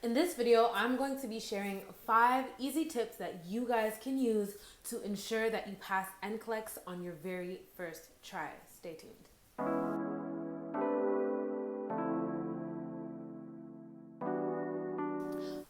In this video, I'm going to be sharing 5 easy tips that you guys can use to ensure that you pass NCLEX on your very first try. Stay tuned.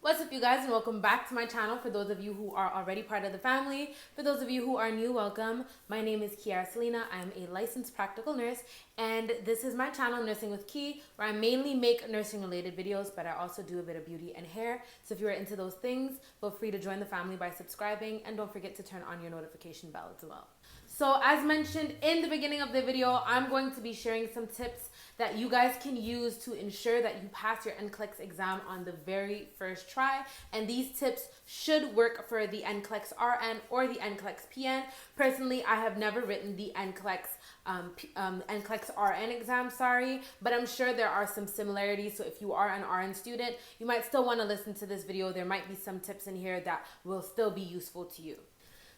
What's up, you guys, and welcome back to my channel. For those of you who are already part of the family, for those of you who are new, welcome. My name is Kiara Selena. I am a licensed practical nurse, and this is my channel, Nursing with Key, where I mainly make nursing related videos, but I also do a bit of beauty and hair. So if you are into those things, feel free to join the family by subscribing, and don't forget to turn on your notification bell as well. So as mentioned in the beginning of the video, I'm going to be sharing some tips that you guys can use to ensure that you pass your NCLEX exam on the very first try. And these tips should work for the NCLEX RN or the NCLEX PN. Personally, I have never written the NCLEX RN exam, but I'm sure there are some similarities. So if you are an RN student, you might still want to listen to this video. There might be some tips in here that will still be useful to you.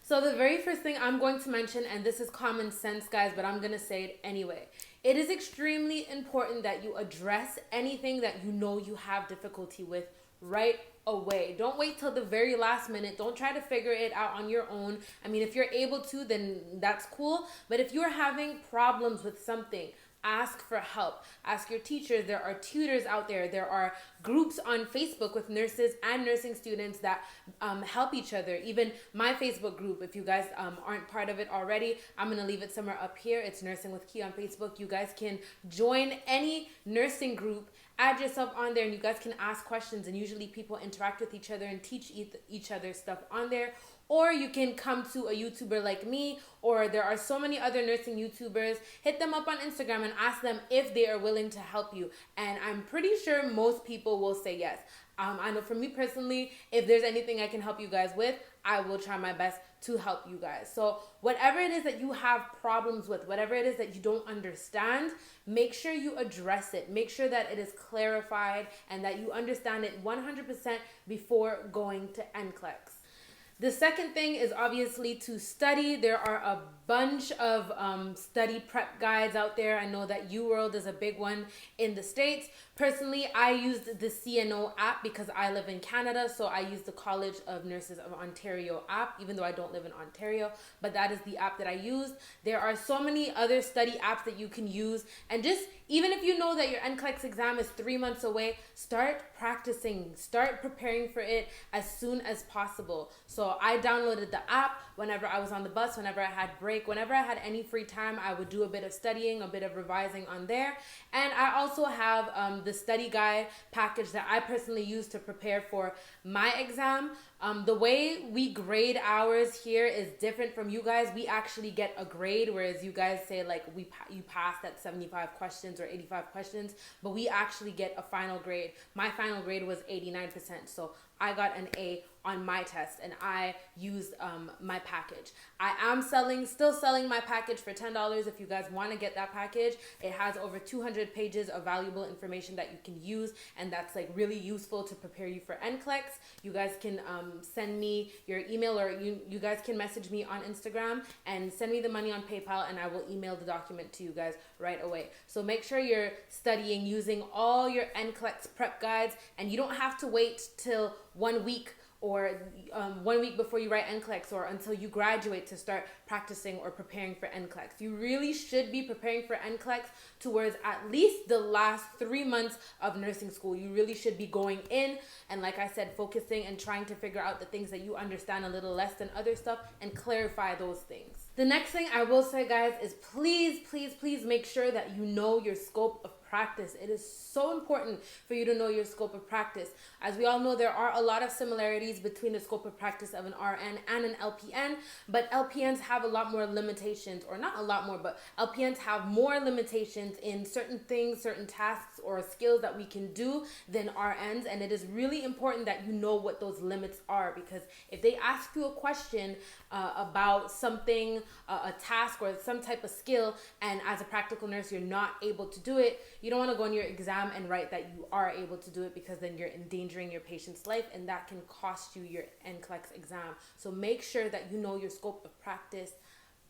So the very first thing I'm going to mention, and this is common sense, guys, but I'm going to say it anyway. It is extremely important that you address anything that you know you have difficulty with right away. Don't wait till the very last minute. Don't try to figure it out on your own. I mean, if you're able to, then that's cool. But if you're having problems with something, ask for help. Ask your teachers. There are tutors out there. There are groups on Facebook with nurses and nursing students that help each other. Even my Facebook group, if you guys aren't part of it already, I'm going to leave it somewhere up here. It's Nursing with Key on Facebook. You guys can join any nursing group, add yourself on there, and you guys can ask questions, and usually people interact with each other and teach each other stuff on there. Or you can come to a YouTuber like me, or there are so many other nursing YouTubers. Hit them up on Instagram and ask them if they are willing to help you. And I'm pretty sure most people will say yes. I know for me personally, if there's anything I can help you guys with, I will try my best to help you guys. So whatever it is that you have problems with, whatever it is that you don't understand, make sure you address it. Make sure that it is clarified and that you understand it 100% before going to NCLEX. The second thing is obviously to study. There are a bunch of study prep guides out there. I know that uworld is a big one in the States. Personally, I used the CNO app because I live in Canada, so I use the College of Nurses of Ontario app, even though I don't live in Ontario, but that is the app that I use. There are so many other study apps that you can use, and just even if you know that your NCLEX exam is 3 months away, start practicing, start preparing for it as soon as possible. So I downloaded the app whenever I was on the bus, whenever I had break, whenever I had any free time, I would do a bit of studying, a bit of revising on there. And I also have the study guide package that I personally use to prepare for my exam. The way we grade ours here is different from you guys. We actually get a grade, whereas you guys say like you passed at 75 questions or 85 questions, but we actually get a final grade. My final grade was 89%, so I got an A on my test, and I used my package. I am still selling my package for $10 if you guys want to get that package. It has over 200 pages of valuable information that you can use, and that's like really useful to prepare you for NCLEX. You guys can send me your email, or you guys can message me on Instagram and send me the money on PayPal, and I will email the document to you guys right away. So make sure you're studying using all your NCLEX prep guides, and you don't have to wait till 1 week or 1 week before you write NCLEX or until you graduate to start practicing or preparing for NCLEX. You really should be preparing for NCLEX towards at least the last 3 months of nursing school. You really should be going in and, like I said, focusing and trying to figure out the things that you understand a little less than other stuff and clarify those things. The next thing I will say, guys, is please, please, please make sure that you know your scope of practice. It is so important for you to know your scope of practice. As we all know, there are a lot of similarities between the scope of practice of an RN and an LPN, but LPNs have a lot more limitations, or not a lot more, but LPNs have more limitations in certain things, certain tasks or skills that we can do than RNs, and it is really important that you know what those limits are, because if they ask you a question about something, a task or some type of skill, and as a practical nurse you're not able to do it, you don't want to go on your exam and write that you are able to do it, because then you're endangering your patient's life, and that can cost you your NCLEX exam. So make sure that you know your scope of practice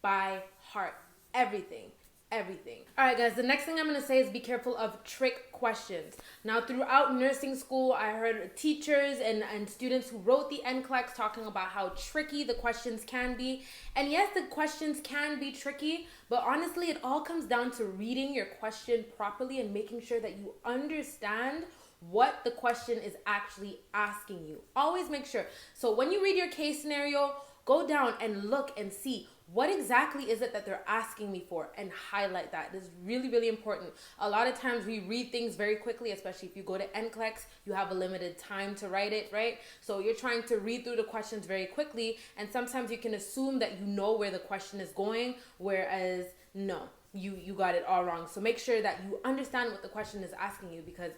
by heart, everything. everything. All right, guys, the next thing I'm going to say is be careful of trick questions. Now, throughout nursing school, I heard teachers and students who wrote the NCLEX talking about how tricky the questions can be. And yes, the questions can be tricky, but honestly, it all comes down to reading your question properly and making sure that you understand what the question is actually asking you. Always make sure. So when you read your case scenario, go down and look and see what exactly is it that they're asking me for and highlight that. It is really, really important. A lot of times we read things very quickly, especially if you go to NCLEX, you have a limited time to write it, right? So you're trying to read through the questions very quickly, and sometimes you can assume that you know where the question is going, whereas no, you got it all wrong. So make sure that you understand what the question is asking you, because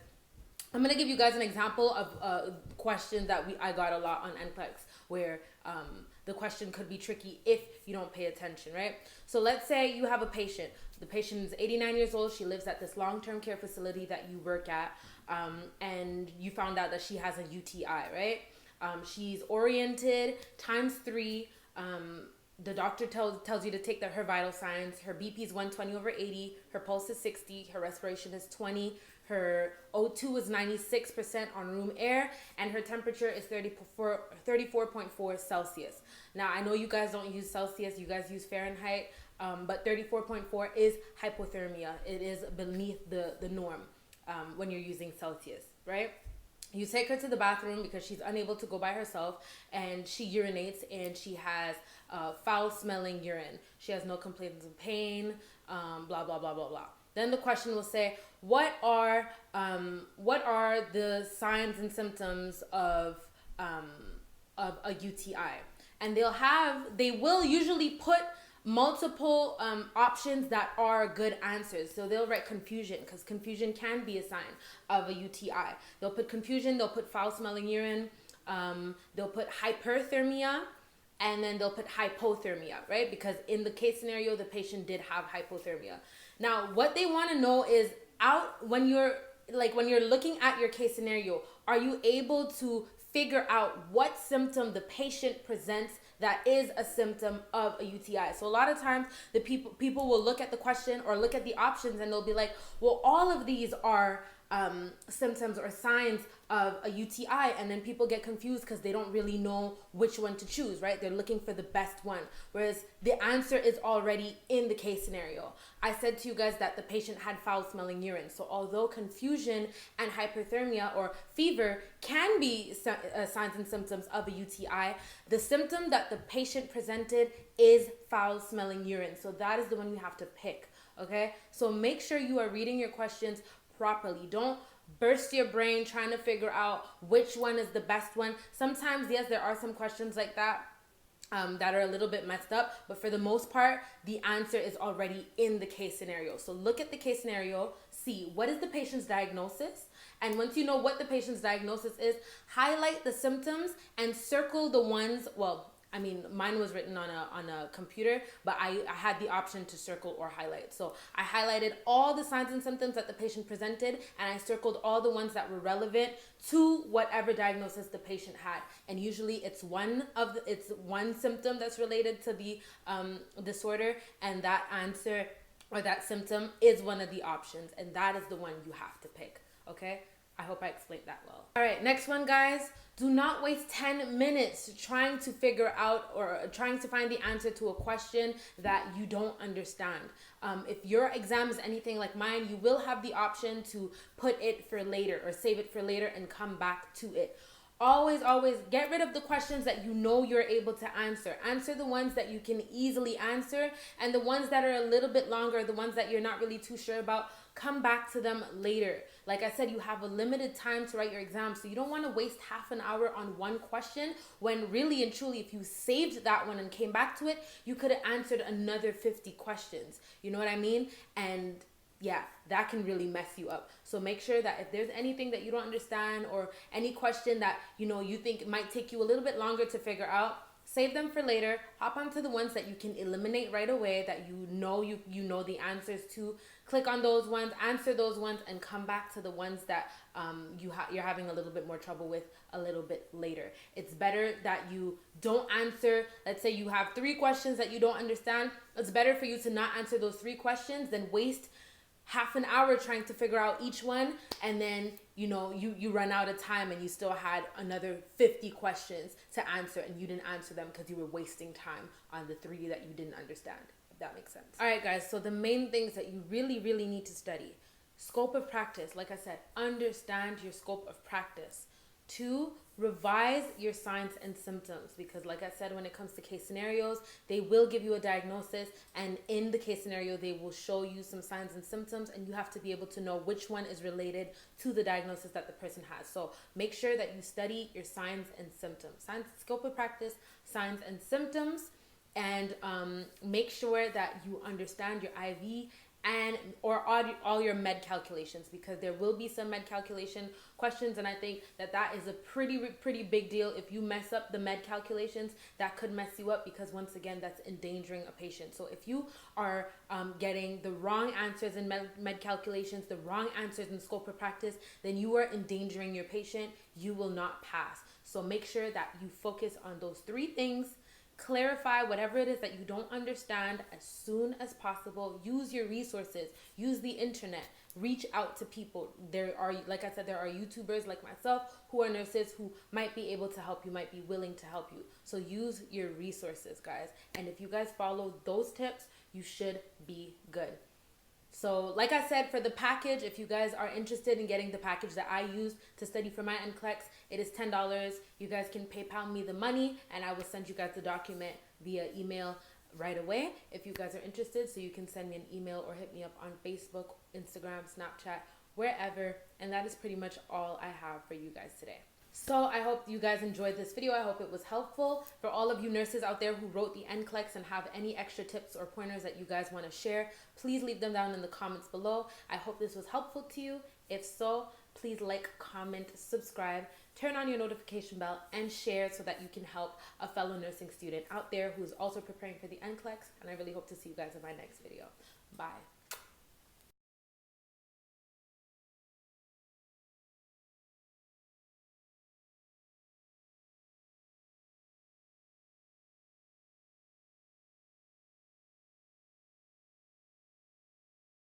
I'm going to give you guys an example of a question that I got a lot on NCLEX, where the question could be tricky if you don't pay attention, right? So let's say you have a patient. The patient is 89 years old. She lives at this long-term care facility that you work at, and you found out that she has a UTI, right? She's oriented ×3. The doctor tells you to take her vital signs. Her BP is 120/80. Her pulse is 60. Her respiration is 20. Her O2 is 96% on room air, and her temperature is 34.4 Celsius. Now, I know you guys don't use Celsius, you guys use Fahrenheit, but 34.4 is hypothermia. It is beneath the norm when you're using Celsius, right? You take her to the bathroom because she's unable to go by herself, and she urinates, and she has foul-smelling urine. She has no complaints of pain, blah, blah, blah, blah, blah. Then the question will say, what are the signs and symptoms of a UTI? And they will usually put multiple options that are good answers. So they'll write confusion, because confusion can be a sign of a UTI. They'll put confusion, they'll put foul-smelling urine, they'll put hyperthermia, and then they'll put hypothermia, right? Because in the case scenario, the patient did have hypothermia. Now, what they want to know is, when you're looking at your case scenario, are you able to figure out what symptom the patient presents that is a symptom of a UTI? So a lot of times the people will look at the question or look at the options, and they'll be like, well, all of these are symptoms or signs of a UTI, and then people get confused because they don't really know which one to choose, right? They're looking for the best one, whereas the answer is already in the case scenario. I said to you guys that the patient had foul-smelling urine. So although confusion and hyperthermia or fever can be signs and symptoms of a UTI, the symptom that the patient presented is foul-smelling urine. So that is the one you have to pick, okay? So make sure you are reading your questions properly. Don't burst your brain trying to figure out which one is the best one. Sometimes, yes, there are some questions like that that are a little bit messed up, but for the most part, the answer is already in the case scenario. So look at the case scenario, see what is the patient's diagnosis, and once you know what the patient's diagnosis is, highlight the symptoms and circle the ones, mine was written on a computer, but I had the option to circle or highlight. So I highlighted all the signs and symptoms that the patient presented, and I circled all the ones that were relevant to whatever diagnosis the patient had. And usually it's one symptom that's related to the disorder, and that answer or that symptom is one of the options, and that is the one you have to pick, okay? I hope I explained that well. All right, next one, guys. Do not waste 10 minutes trying to figure out or trying to find the answer to a question that you don't understand. If your exam is anything like mine, you will have the option to put it for later or save it for later and come back to it. Always get rid of the questions that you know you're able to answer. Answer the ones that you can easily answer, and the ones that are a little bit longer, the ones that you're not really too sure about, come back to them later. Like I said, you have a limited time to write your exam, so you don't want to waste half an hour on one question when really and truly, if you saved that one and came back to it, you could have answered another 50 questions. You know what I mean? And yeah, that can really mess you up. So make sure that if there's anything that you don't understand or any question that you think might take you a little bit longer to figure out, save them for later. Hop onto the ones that you can eliminate right away, that you know the answers to click on those ones, answer those ones, and come back to the ones that you're having a little bit more trouble with a little bit later. It's better that you don't answer. Let's say you have 3 questions that you don't understand. It's better for you to not answer those 3 questions than waste half an hour trying to figure out each one, and then you run out of time and you still had another 50 questions to answer and you didn't answer them because you were wasting time on the 3 that you didn't understand, if that makes sense. All right, guys, so the main things that you really need to study: scope of practice. Like I said, understand your scope of practice. 2, revise your signs and symptoms, because like I said, when it comes to case scenarios, they will give you a diagnosis, and in the case scenario, they will show you some signs and symptoms, and you have to be able to know which one is related to the diagnosis that the person has. So make sure that you study your signs and symptoms. Signs, scope of practice, signs and symptoms, and make sure that you understand your IV and or all your med calculations, because there will be some med calculation questions, and I think that is a pretty big deal. If you mess up the med calculations, that could mess you up, because once again, that's endangering a patient. So if you are getting the wrong answers in med calculations, the wrong answers in scope of practice, then you are endangering your patient. You will not pass. So make sure that you focus on those 3 things. Clarify whatever it is that you don't understand as soon as possible. Use your resources. Use the internet. Reach out to people. There are, like I said, there are YouTubers like myself who are nurses who might be able to help you, might be willing to help you. So use your resources, guys. And if you guys follow those tips, you should be good. So like I said, for the package, if you guys are interested in getting the package that I use to study for my NCLEX, it is $10. You guys can PayPal me the money, and I will send you guys the document via email right away if you guys are interested. So you can send me an email or hit me up on Facebook, Instagram, Snapchat, wherever. And that is pretty much all I have for you guys today. So I hope you guys enjoyed this video. I hope it was helpful. For all of you nurses out there who wrote the NCLEX and have any extra tips or pointers that you guys want to share, please leave them down in the comments below. I hope this was helpful to you. If so, please like, comment, subscribe, turn on your notification bell, and share so that you can help a fellow nursing student out there who's also preparing for the NCLEX. And I really hope to see you guys in my next video. Bye.